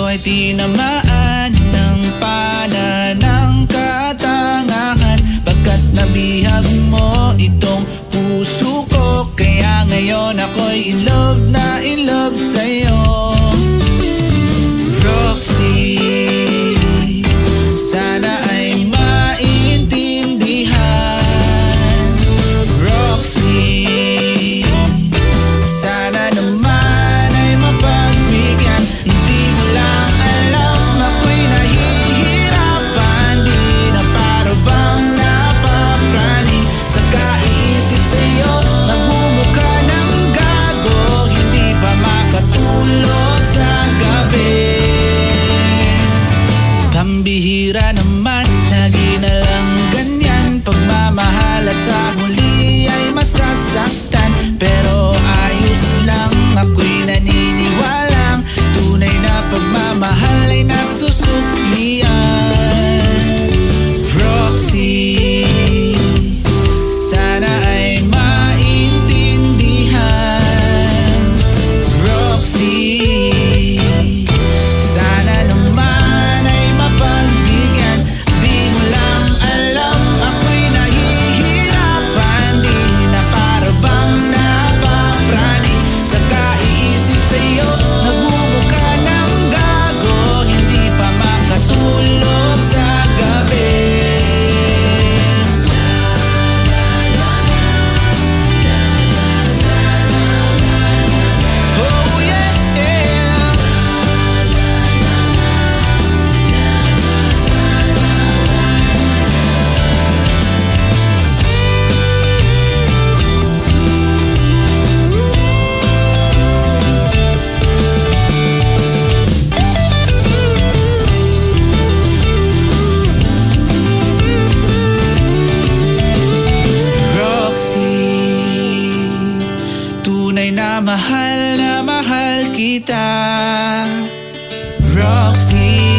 ay tinamaan ng pananang katangahan, pagkat nabihag mo itong puso ko. Kaya ngayon ako'y in love na in love sa'yo. Roxy, sana ay maintindihan. Roxy, sana naman ay mapagbigyan. Di mo lang alam, ako'y nahihirapan. Di na para bang napaprani sa kaiisip sa'yo. Nagmumukha ng gago, hindi pa makatulog sa gabi. Pambihira naman, lagi na lang ganyan. Pagmamahal at sa huli ay masasaktan. Pero ayos lang, ako'y naniniwalang tunay na pagmamahal ay nasusuklian. Roxy, sana ay maintindihan. Roxy, sana naman ay mapagbigyan. Di mo lang alam, ako'y nahihirapan. Di na para bang napaprani sa kaiisip sa'yo. Nagmumukha ng gago, hindi pa makatulog sa gabi. Oh yeah, yeah. Roxy, tunay na mahal kita. Roxy,